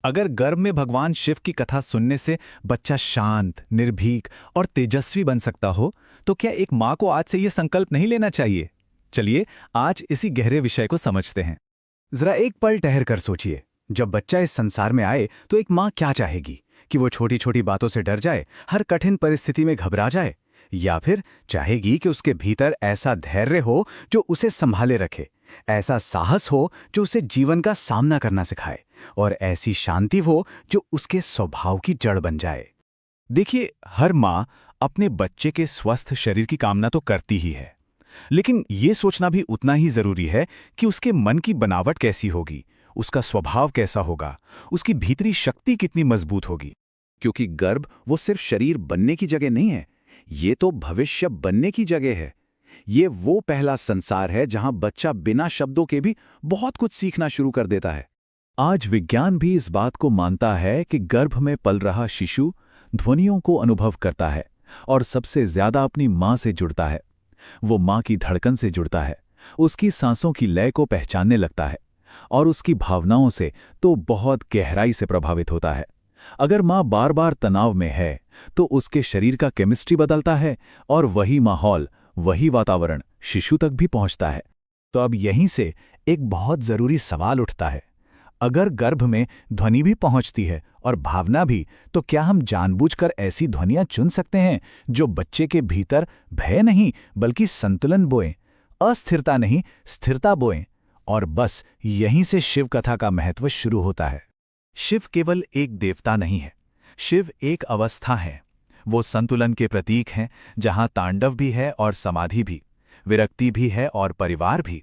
अगर गर्भ में भगवान शिव की कथा सुनने से बच्चा शांत, निर्भीक और तेजस्वी बन सकता हो, तो क्या एक माँ को आज से ये संकल्प नहीं लेना चाहिए? चलिए, आज इसी गहरे विषय को समझते हैं। जरा एक पल ठहर कर सोचिए, जब बच्चा इस संसार में आए तो एक माँ क्या चाहेगी? कि वो छोटी छोटी बातों से डर जाए, हर कठिन परिस्थिति में घबरा जाए, या फिर चाहेगी कि उसके भीतर ऐसा धैर्य हो जो उसे संभाले रखे, ऐसा साहस हो जो उसे जीवन का सामना करना सिखाए, और ऐसी शांति हो जो उसके स्वभाव की जड़ बन जाए। देखिए, हर माँ अपने बच्चे के स्वस्थ शरीर की कामना तो करती ही है, लेकिन ये सोचना भी उतना ही जरूरी है कि उसके मन की बनावट कैसी होगी, उसका स्वभाव कैसा होगा, उसकी भीतरी शक्ति कितनी मजबूत होगी। क्योंकि गर्भ वो सिर्फ शरीर बनने की जगह नहीं है, ये तो भविष्य बनने की जगह है। ये वो पहला संसार है जहां बच्चा बिना शब्दों के भी बहुत कुछ सीखना शुरू कर देता है। आज विज्ञान भी इस बात को मानता है कि गर्भ में पल रहा शिशु ध्वनियों को अनुभव करता है और सबसे ज्यादा अपनी माँ से जुड़ता है। वो माँ की धड़कन से जुड़ता है, उसकी सांसों की लय को पहचानने लगता है और उसकी भावनाओं से तो बहुत गहराई से प्रभावित होता है। अगर माँ बार बार तनाव में है तो उसके शरीर का केमिस्ट्री बदलता है और वही माहौल, वही वातावरण शिशु तक भी पहुंचता है। तो अब यहीं से एक बहुत जरूरी सवाल उठता है, अगर गर्भ में ध्वनि भी पहुंचती है और भावना भी, तो क्या हम जानबूझकर ऐसी ध्वनियां चुन सकते हैं जो बच्चे के भीतर भय नहीं बल्कि संतुलन बोएं, अस्थिरता नहीं स्थिरता बोएं? और बस यहीं से शिव कथा का महत्व शुरू होता है। शिव केवल एक देवता नहीं है, शिव एक अवस्था है। वो संतुलन के प्रतीक हैं, जहां तांडव भी है और समाधि भी, विरक्ति भी है और परिवार भी।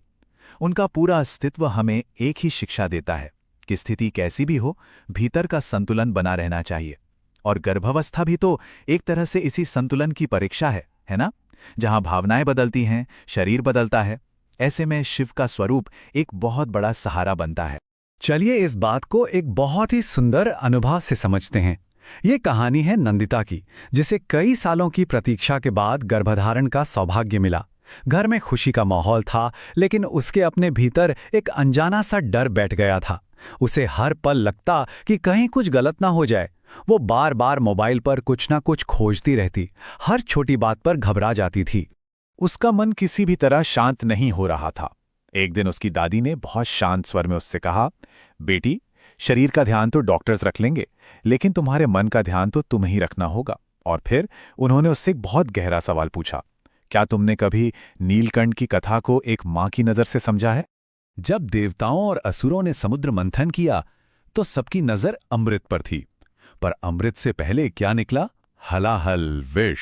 उनका पूरा अस्तित्व हमें एक ही शिक्षा देता है कि स्थिति कैसी भी हो, भीतर का संतुलन बना रहना चाहिए। और गर्भावस्था भी तो एक तरह से इसी संतुलन की परीक्षा है ना? जहां भावनाएं बदलती हैं, शरीर बदलता है। ऐसे में शिव का स्वरूप एक बहुत बड़ा सहारा बनता है। चलिए इस बात को एक बहुत ही सुंदर अनुभव से समझते हैं। ये कहानी है नंदिता की, जिसे कई सालों की प्रतीक्षा के बाद गर्भधारण का सौभाग्य मिला। घर में खुशी का माहौल था, लेकिन उसके अपने भीतर एक अनजाना सा डर बैठ गया था। उसे हर पल लगता कि कहीं कुछ गलत ना हो जाए। वो बार बार मोबाइल पर कुछ ना कुछ खोजती रहती, हर छोटी बात पर घबरा जाती थी। उसका मन किसी भी तरह शांत नहीं हो रहा था। एक दिन उसकी दादी ने बहुत शांत स्वर में उससे कहा, बेटी, शरीर का ध्यान तो डॉक्टर्स रख लेंगे, लेकिन तुम्हारे मन का ध्यान तो तुम्हें ही रखना होगा। और फिर उन्होंने उससे एक बहुत गहरा सवाल पूछा, क्या तुमने कभी नीलकंठ की कथा को एक माँ की नज़र से समझा है? जब देवताओं और असुरों ने समुद्र मंथन किया तो सबकी नज़र अमृत पर थी, पर अमृत से पहले क्या निकला? हलाहल विष।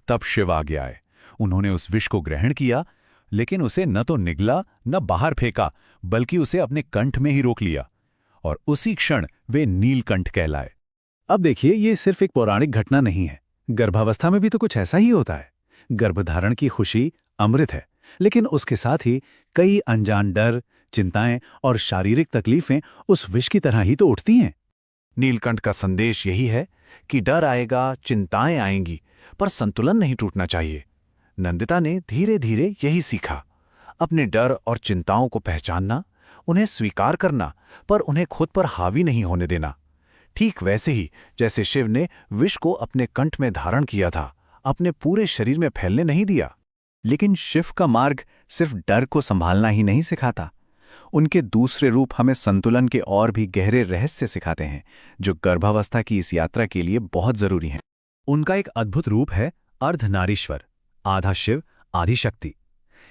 तब शिव आ गया है। उन्होंने उस विष को ग्रहण किया, लेकिन उसे न तो निगला न बाहर फेंका, बल्कि उसे अपने कंठ में ही रोक लिया, और उसी क्षण वे नीलकंठ कहलाए। अब देखिए, ये सिर्फ एक पौराणिक घटना नहीं है। गर्भावस्था में भी तो कुछ ऐसा ही होता है। गर्भधारण की खुशी अमृत है, लेकिन उसके साथ ही कई अनजान डर, चिंताएं और शारीरिक तकलीफें उस विष की तरह ही तो उठती हैं। नीलकंठ का संदेश यही है कि डर आएगा, चिंताएं आएंगी, पर संतुलन नहीं टूटना चाहिए। नंदिता ने धीरे धीरे यही सीखा, अपने डर और चिंताओं को पहचानना, उन्हें स्वीकार करना, पर उन्हें खुद पर हावी नहीं होने देना। ठीक वैसे ही जैसे शिव ने विष को अपने कंठ में धारण किया था, अपने पूरे शरीर में फैलने नहीं दिया। लेकिन शिव का मार्ग सिर्फ डर को संभालना ही नहीं सिखाता। उनके दूसरे रूप हमें संतुलन के और भी गहरे रहस्य सिखाते हैं, जो गर्भावस्था की इस यात्रा के लिए बहुत जरूरी हैं। उनका एक अद्भुत रूप है अर्धनारीश्वर, आधा शिव आधी शक्ति।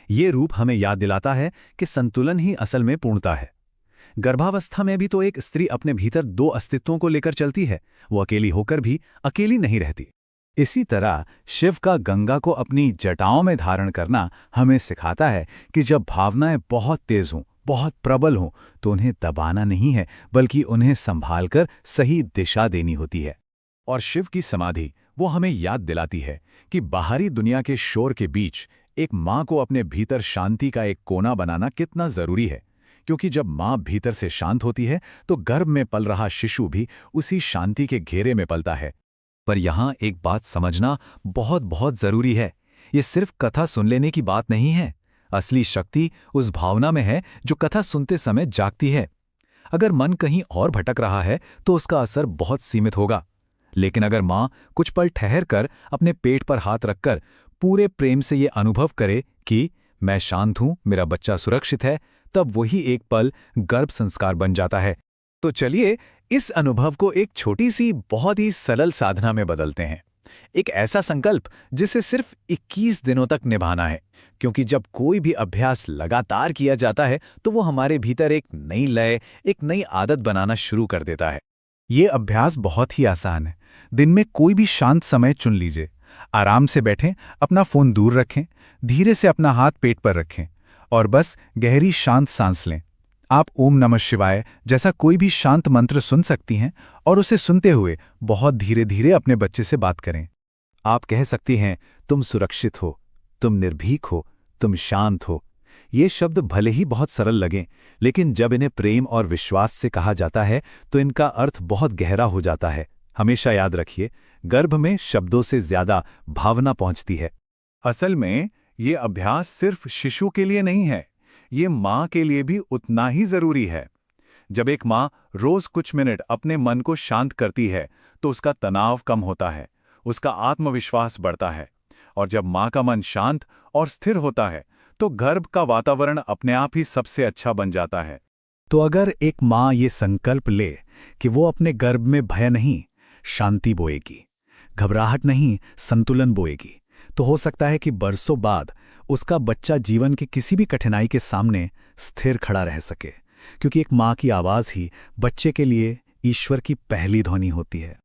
ये रूप हमें याद दिलाता है कि संतुलन ही असल में पूर्णता है। गर्भावस्था में भी तो एक स्त्री अपने भीतर दो अस्तित्वों को लेकर चलती है, वो अकेली होकर भी अकेली नहीं रहती। इसी तरह शिव का गंगा को अपनी जटाओं में धारण करना हमें सिखाता है कि जब भावनाएं बहुत तेज हों, बहुत प्रबल हों, तो उन्हें दबाना नहीं है, बल्कि उन्हें संभालकर सही दिशा देनी होती है। और शिव की समाधि वो हमें याद दिलाती है कि बाहरी दुनिया के शोर के बीच एक माँ को अपने भीतर शांति का एक कोना बनाना कितना जरूरी है। क्योंकि जब माँ भीतर से शांत होती है तो गर्भ में पल रहा शिशु भी उसी शांति के घेरे में पलता है। पर यहाँ एक बात समझना बहुत बहुत जरूरी है। ये सिर्फ कथा सुन लेने की बात नहीं है। असली शक्ति उस भावना में है जो कथा सुनते समय जागती है। अगर मन कहीं और भटक रहा है तो उसका असर बहुत सीमित होगा। लेकिन अगर माँ कुछ पल ठहर कर अपने पेट पर हाथ रखकर पूरे प्रेम से ये अनुभव करे कि मैं शांत हूं, मेरा बच्चा सुरक्षित है, तब वही एक पल गर्भ संस्कार बन जाता है। तो चलिए इस अनुभव को एक छोटी सी बहुत ही सरल साधना में बदलते हैं। एक ऐसा संकल्प जिसे सिर्फ 21 दिनों तक निभाना है, क्योंकि जब कोई भी अभ्यास लगातार किया जाता है तो वो हमारे भीतर एक नई लय, एक नई आदत बनाना शुरू कर देता है। ये अभ्यास बहुत ही आसान है। दिन में कोई भी शांत समय चुन लीजिए। आराम से बैठें, अपना फोन दूर रखें, धीरे से अपना हाथ पेट पर रखें और बस गहरी शांत सांस लें। आप ओम नमः शिवाय जैसा कोई भी शांत मंत्र सुन सकती हैं और उसे सुनते हुए बहुत धीरे धीरे अपने बच्चे से बात करें। आप कह सकती हैं, तुम सुरक्षित हो, तुम निर्भीक हो, तुम शांत हो। ये शब्द भले ही बहुत सरल लगें, लेकिन जब इन्हें प्रेम और विश्वास से कहा जाता है तो इनका अर्थ बहुत गहरा हो जाता है। हमेशा याद रखिए, गर्भ में शब्दों से ज्यादा भावना पहुंचती है। असल में ये अभ्यास सिर्फ शिशु के लिए नहीं है, ये माँ के लिए भी उतना ही जरूरी है। जब एक माँ रोज कुछ मिनट अपने मन को शांत करती है तो उसका तनाव कम होता है, उसका आत्मविश्वास बढ़ता है, और जब माँ का मन शांत और स्थिर होता है तो गर्भ का वातावरण अपने आप ही सबसे अच्छा बन जाता है। तो अगर एक माँ ये संकल्प ले कि वो अपने गर्भ में भय नहीं, शांति बोएगी, घबराहट नहीं, संतुलन बोएगी, तो हो सकता है कि बरसों बाद उसका बच्चा जीवन की किसी भी कठिनाई के सामने स्थिर खड़ा रह सके, क्योंकि एक माँ की आवाज़ ही बच्चे के लिए ईश्वर की पहली ध्वनि होती है।